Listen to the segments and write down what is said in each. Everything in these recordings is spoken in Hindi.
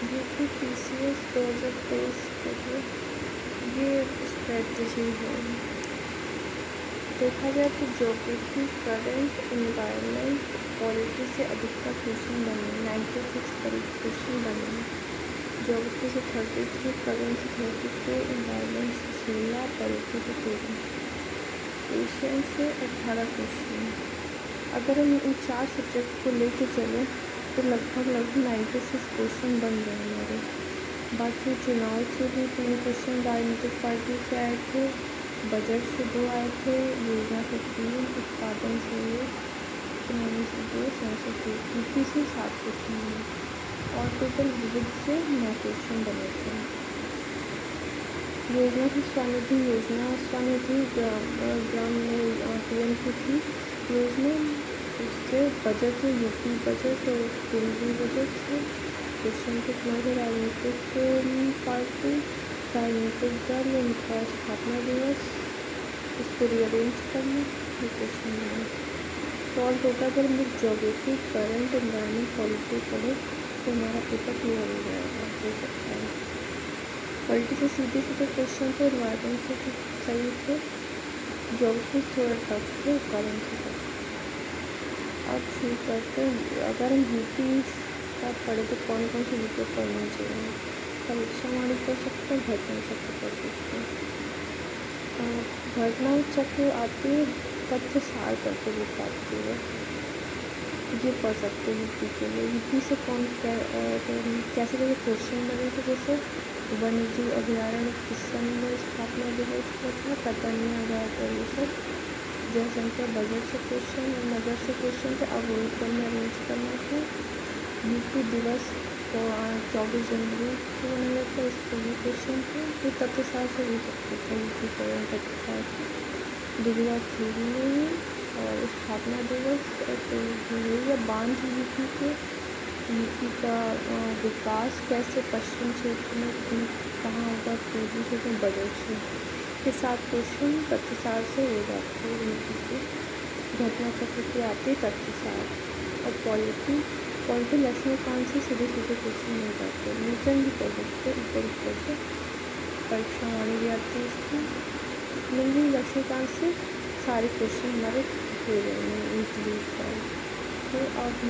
यूपीपीसीएस 2023 के लिए ये स्ट्रेटजी है। देखा जाए तो ज्योग्राफी, करंट, इन्वायरमेंट, पॉलिटी से अधिकतर क्वेश्चन बने, 96 करीब क्वेश्चन बने। ज्योग्राफी से 33, करंट से 34, इन्वायरमेंट से 16, पॉलिटी से 13, एशियन से 18 क्वेश्चन। अगर हम इन 4 सब्जेक्ट को लेके चलें तो लगभग 96 क्वेश्चन बन गए हमारे। बाकी चुनाव से भी 3 क्वेश्चन राजनीतिक पार्टी से आए थे, बजट से 2 आए थे, योजना से 3, उत्पादन से 1, इकोनॉमी से 2, संसद से 1, से 7 क्वेश्चन बने और टोटल विविध से 9 क्वेश्चन बने थे। योजना से स्वनिधि योजना, स्वनिधि ग्राम में पीएम की थी योजना। उससे बजट यूपी बजट और केंद्रीय बजट से क्वेश्चन कुछ हमारे राजनीतिक पार्टी, राजनीतिक दल, उनका स्थापना दिवस, इसको रीअरेंज करना, ये क्वेश्चन है। तो ऑल टोटल अगर हम लोग ज्योग्राफी, करंट, एनवायरमेंट, पॉलिटी पढ़े तो हमारा पेपर क्लियर हो जाएगा, हो सकता है। पॉलिटी से सीधे सीधे क्वेश्चन थे, एनवायरमेंट से सही थे, ज्योग्राफी थोड़ा टफ थे, करंट से टफ। अब शुरू करते हैं। अगर हम यूपी का पढ़े तो कौन कौन से यूपी पढ़ना चाहिए? परीक्षावाणी पढ़ सकते हैं, घटना चक्र पढ़ सकते हैं। घटना चक्र आती है, तथ्य सार करके बताती है, ये पढ़ सकते हैं यूपी के लिए। यूपी से कौन कैसे कैसे क्वेश्चन बने थे, जैसे वन्य जीव अभ्यारण्य किस सन में स्थापना दिवस का था, कतन्य आधार पर ये सब, जनसंख्या, बजट से क्वेश्चन, नगर से क्वेश्चन थे, अब वही क्रम में अरेंज करना था। यूपी दिवस को 24 जनवरी को मनाया जाता है, इसको भी क्वेश्चन थे। तो तथ्य सार से हो सकते थे यूपी करंट तथ्य सार। दुर्गा थ्योरी में और स्थापना दिवस तो या बांध यूपी के, यूपी का विकास कैसे पश्चिम क्षेत्र में कहाँ होगा, पूर्वी क्षेत्र में, बजट से के साथ क्वेश्चन तथ्य सार से हो जाते हैं यूपी के। घटना चक्र की आती है तथ्य सार। और पॉलिटी लक्ष्मीकांत से सीधे सीधे क्वेश्चन मिल जाते हैं, न्यूटन भी पढ़ सकते हैं ऊपर ऊपर से, परीक्षा वाली भी आती है इसकी। मेनली लक्ष्मीकांत से सारे क्वेश्चन हमारे हो जाएंगे ईजली सॉल्व। तो अब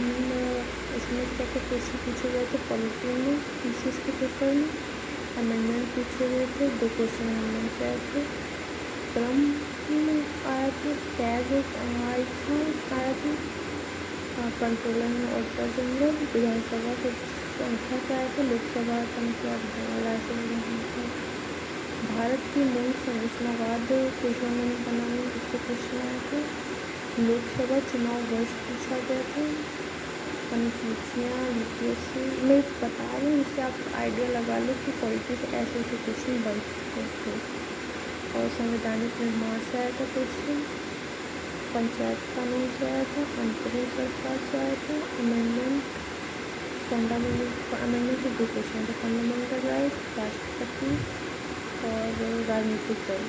इसमें क्या क्या क्वेश्चन पूछे गए थे पॉलिटी में, पीसीएस के पेपर में अमेंडमेंट पूछे गए थे, 2 क्वेश्चन अमेंडमेंट आए थे, क्रम आया था, टैग आया था, कंट्रोलर में ऑडिटर जनरल, विधानसभा के संख्या क्या आया था, लोकसभा संख्या, भारत की मूल संरचनावाद केशव बनाने उससे क्वेश्चन आया था, लोकसभा चुनाव वर्ष पूछा गया था, अनुसूचियाँ यूपीएससी में बता रही हूँ, इससे आप आइडिया लगा लो कि पॉलिटी से ऐसे ऐसे क्वेश्चन बन सकते थे। और संवैधानिक निर्माण से आया था क्वेश्चन, पंचायत कानून से आया था, अंतरिम सरकार से आया था, अमेंडमेंट अमेंडमेंट के 2 क्वेश्चन थे, फंडामेंटल राइट, राष्ट्रपति और राजनीतिक दल।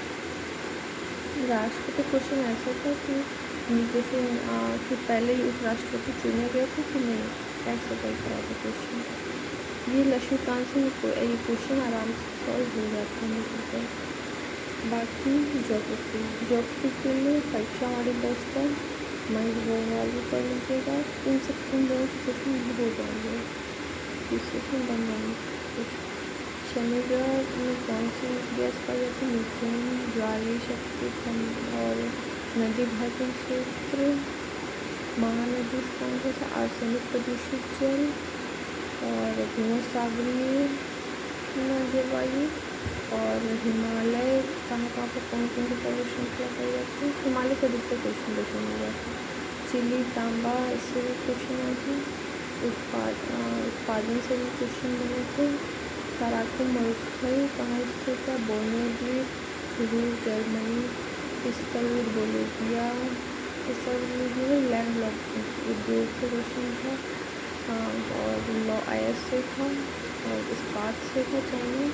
राष्ट्रपति क्वेश्चन ऐसा था कि जैसे कि पहले ही उपराष्ट्रपति चुना गया था कि नहीं, ऐसा टाइप का था क्वेश्चन। ये लक्ष्मीकांत से ये क्वेश्चन आराम से सॉल्व हो जाते हैं। बाकी ज्योग्राफी के लिए परीक्षा हमारी दोस्त है, महेश गोयल भी कर लीजिएगा, इन सब दोनों से क्वेश्चन हो जाएंगे, इससे बन जाएंगे कुछ। शनि ग्रह में कौन सी गैस पाई जाती है, मीथेन, ज्वारीय शक्ति और नदी घाटी क्षेत्र, महानदी कौन सा था, आर्सेनिक प्रदूषित जल और भूमध्यसागरीय जलवायु, और हिमालय कहाँ कहाँ पर कौन कौन से प्रदूषण किया जाता है, हिमालय से अधिकतर क्वेश्चन देखने में जाता है। चिली, तांबा, इससे भी क्वेश्चन आए थे, उत्पादन से भी क्वेश्चन बने थे। काराकोरम मरुस्थल कहाँ स्थित है, बोर्नियो द्वीप, रूस, Germany, Istanbul, Bolivia, land lock उद्योग से क्वेश्चन था, और लॉ आयस से था, और इस्पात से था चाइना,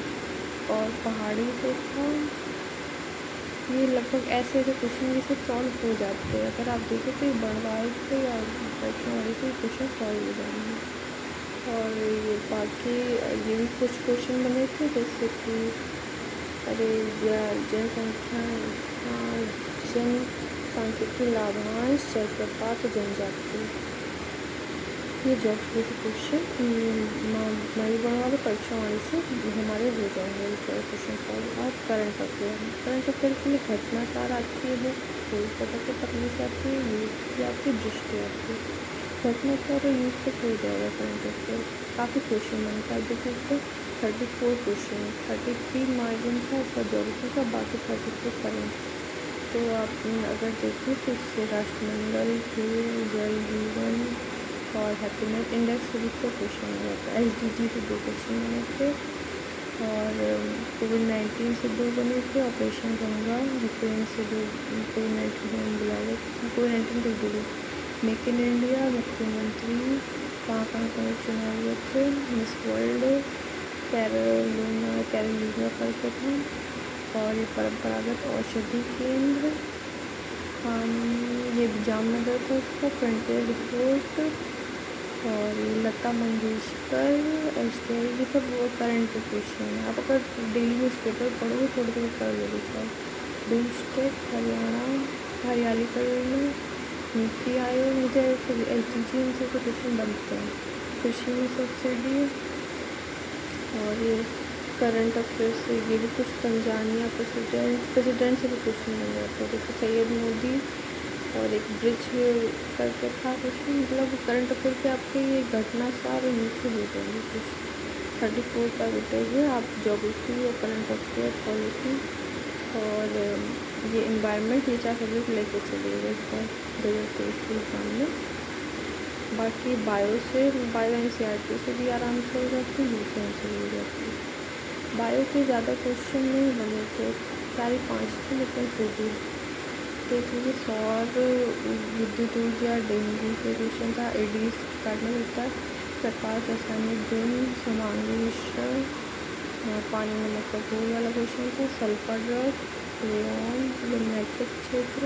और पहाड़ी से था। ये लगभग ऐसे ऐसे क्वेश्चन जैसे सॉल्व हो जाते हैं, अगर आप देखें तो बड़वाल से या वैष्णवाड़ी से क्वेश्चन सॉल्व हो जाएंगे। और ये बाकी बाकी ये भी कुछ क्वेश्चन बने थे, जैसे कि अरे जनसंख्या जनसांख्यिकी लाभांश जलप्रपात जनजाति, ये जॉग्रफी के क्वेश्चन मई वाले परीक्षा वाले से हमारे हो जाएंगे क्वेश्चन सॉल्व। और करंट अफेयर के लिए घटना सार आती है बुक, कोलकाता के पत्नी से आती है, यूथ की आती है, दृष्टि आती है। घटना सार यूथ तक हो जाएगा करंट अफेयर। काफ़ी क्वेश्चन बनता है, देखो तो 34 क्वेश्चन, 33 मार्जिन था उसका जॉग्रफी का, बाकी 34 करंट। तो आप अगर देखें तो इससे राष्ट्रमंडल, खेल, जल जीवन और हैप्पीनेस इंडेक्स से भी तो क्वेश्चन आ जाता है। SDG से 2 क्वेश्चन बने थे, और कोविड-19 से 2 बने थे, ऑपरेशन गंगा यूक्रेन से 2, कोविड-19 में बुलाया, कोविड-19 के 2, मेक इन इंडिया, मुख्यमंत्री कहाँ कहाँ चुनाव हुए थे, मिस वर्ल्ड कैरोलिना करके था, और ये परंपरागत औषधि केंद्र ये जामनगर था उसका फ्रंटियर रिपोर्ट, और लता मंगेशकर SDI, ये सब करंट क्वेश्चन है। आप अगर डेली न्यूज़पेपर पढ़ोगे थोड़े थोड़े कर लोगे सर। बिम्स्टेक, हरियाणा, हरियालीकरण, नीति आयोग, मुझे SDG इनसे तो क्वेश्चन बनते हैं। कृषि में सब्सिडी, और ये करंट अफेयर से ये भी कुछ तंजानिया प्रेसिडेंट से भी क्वेश्चन बन जाते हैं, जैसे सैयद मोदी, और एक ब्रिज करके था क्वेश्चन। मतलब करंट अफेयर पे आपके ये घटना सार यूज से हो जाएंगे कुछ। 34 का वेटेज है। आप ज्योग्राफी और करंट अफेयर, पॉलिटी और ये इन्वायरमेंट, ये 4 सब्जेक्ट लेके चलिएगा इस बार 2023 के एग्जाम में। बाकी बायो NCERT से भी आराम से हो जाती है, यूसेन से भी हो जाती है। बायो के ज़्यादा क्वेश्चन नहीं बने थे, 4-5 थे, लेकिन फिर भी देख लीजिए। सौर विद्युत ऊर्जा, डेंगू के क्वेश्चन था, एडीज काटना होता है, प्रकाश रासायनिक गुण, समांगी मिश्रण, पानी में महत्वपूर्ण वाला क्वेश्चन था, सल्फर ड्रग, रेन, मैट्रिक क्षेत्र,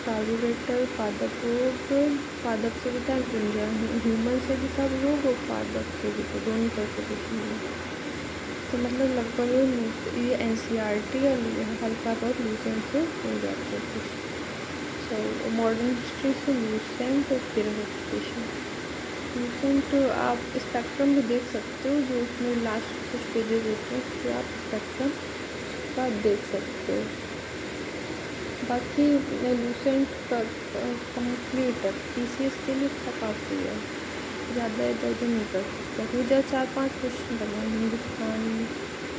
कार्बोरेटर, पादप रोग, पादप से भी था, ह्यूमन से भी था रोग, और पादप से भी था, दोनों तरह से क्वेश्चन। तो मतलब लगभग ये NCERT और हल्का बहुत लूसेंट से हो जाते हैं कुछ। सो मॉडर्न हिस्ट्री से लूसेंट और पिरियडिफिकेशन। लूसेंट आप स्पेक्ट्रम में देख सकते हो, जो उसमें लास्ट कुछ पेजेस होते हैं उसके आप स्पेक्ट्रम का देख सकते हो। बाकी लूसेंट का कंप्लीट है, PCS के लिए इसका काफ़ी है, ज़्यादा इधर नहीं कर सकता। मुझे 4-5 क्वेश्चन बने, हिंदुस्तान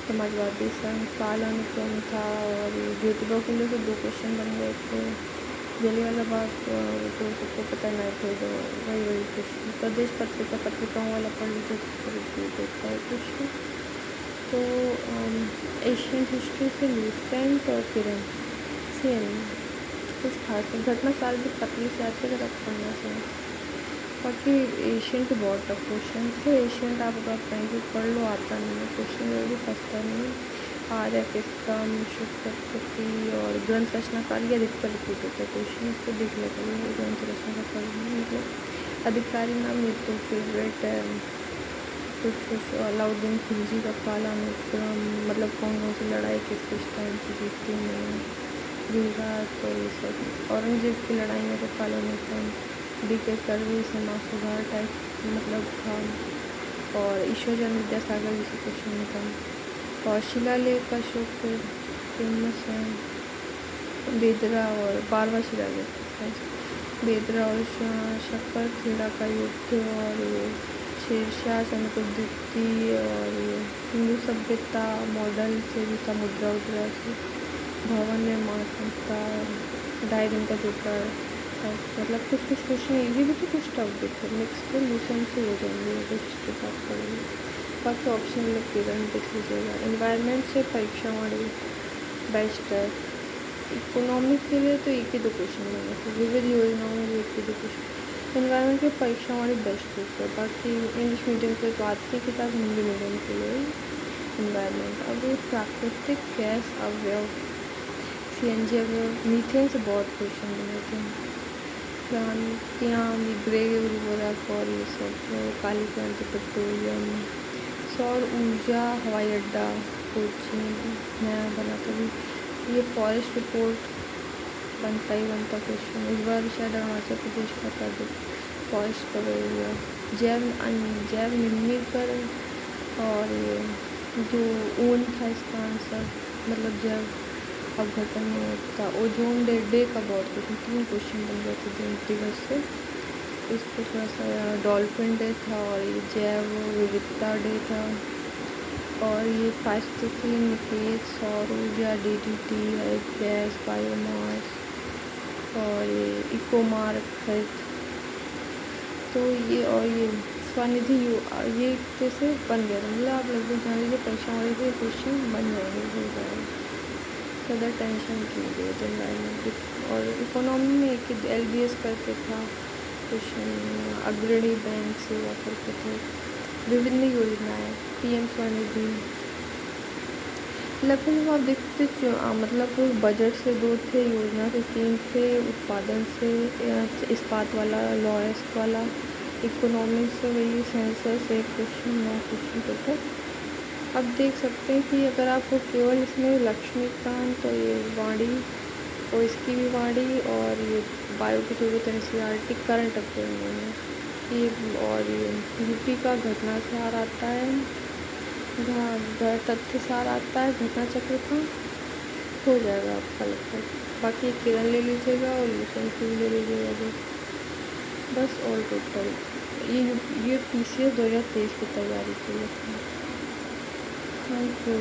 समाजवादी संघ, काल अनुक्रम था, और ज्योतिबा फुले से 2 क्वेश्चन बन गए थे, जलियांवाला बाग तो सबको पता नहीं थे, तो वही क्वेश्चन। प्रदेश पत्रिकाओं वाला पढ़ लीजिए देता है क्वेश्चन। तो एशियन हिस्ट्री से लूसेंट और किरण सेम कुछ खास नहीं। घटना साल भी पतली से आते अगर आप पढ़ना चाहिए। बाकी एशियन के बहुत टफ क्वेश्चन थे। एशियन आप अगर कहीं भी पढ़ लो आता नहीं है क्वेश्चन, में भी फंसता नहीं है। आर्य किसका शुद्धि और ग्रंथ रचनाकार ये अधिकतर रिपीट होता है क्वेश्चन, इसको देख लेते हैं ग्रंथ रचनाकार मतलब अधिकारी नाम, ये तो फेवरेट है कुछ अलाउद्दीन खिलजी का कालानुक्रम, मतलब कौन कौन सी लड़ाई किस टाइम की जीतती हैं, गुजरात और ये सब, औरंगजेब की लड़ाई में तो कालानुक्रम, DK कर्वी समाज सुधार टाइप मतलब था, और ईश्वरचंद्र विद्यासागर जैसे क्वेश्चन था, और शिलालेख अशोक फेमस है, बेदरा और 12वां शिलालेख, बेदरा और शक्कर खेड़ा का युद्ध, और शेरशाह चंद्रगुप्त द्वितीय, और हिंदू सभ्यता मॉडल से भी था, मुद्रा उद्रा से, भवन निर्माण संस्था, 2.5 दिन का पेपर, मतलब कुछ क्वेश्चन ये भी तो कुछ टफ देखे, मिक्स तो लूसेंट से हो जाएंगे अगर हिस्ट्री बात करेंगे। बाकी ऑप्शन में किरण देख लीजिएगा। इन्वायरमेंट से परीक्षा मॉडल बेस्ट है। इकोनॉमिक के लिए तो 1 ही 2 क्वेश्चन बने थे, विविध योजनाओं में 1 ही 2 क्वेश्चन। इन्वायरमेंट की परीक्षा हमारी बेस्ट बुक है। बाकी इंग्लिश मीडियम के तो आती है किताब, हिंदी मीडियम के लिए इन्वायरमेंट। अब प्राकृतिक गैस अवयव, CNG अवयव, मीथेन से बहुत क्वेश्चन बने थे। क्रांतियाँ, ग्रे उर्वरक और ये सब, काली क्रांति, पेट्रोलियम, सौर ऊर्जा हवाई अड्डा कोची नया बना कभी। ये फॉरेस्ट रिपोर्ट बनता ही बनता क्वेश्चन, इस बार शायद अरुणाचल प्रदेश का था फॉरेस्ट कवर एरिया। जैव निम्नीकरण और ये जो ऊन था इसका आंसर, मतलब जैव अपघटन नहीं होता। ओजोन डे का बहुत क्वेश्चन, 3 क्वेश्चन बन गए थे दिन दिवस से। इस पर थोड़ा सा डॉल्फिन डे था और ये जैव विविधता डे था। और ये पारिस्थितिकी निकेत, सौर ऊर्जा, DDT, गैस, बायोमास और ये इकोमार्क है। तो ये और ये स्वनिधि ये कैसे बन गया, मतलब आप लगभग जान लीजिए परीक्षा वाले के क्वेश्चन बन जाएंगे, हो जाएगा। ज़्यादा टेंशन की गई एनवायरमेंट। और इकोनॉमी में एक LBS करके था क्वेश्चन, अग्रणी बैंक सेवा करके थे। विभिन्न योजनाएं, PM स्वनिधि। लगभग आप देखते मतलब बजट से 2 थे, योजना से 3 थे, उत्पादन से इस्पात वाला, लॉयस्ट वाला, इकोनॉमिक्स से वही सेंसस से 1 क्वेश्चन, 9 क्वेश्चन टोटल। अब देख सकते हैं कि अगर आपको केवल इसमें लक्ष्मीकांत तो ये वाणी और इसकी भी वाणी और ये बायो की जरूरत NCERT करंट अफेयर में है ये। और ये यूपी का घटना सार आता है, जहाँ तथ्य सार आता है घटना चक्र का, हो जाएगा आपका लगभग। बाकी किरण ले लीजिएगा और लूसेंट की भी ले लीजिएगा बस। ऑल टोटल ये PCS 2023 की तैयारी के लिए था। Thank you.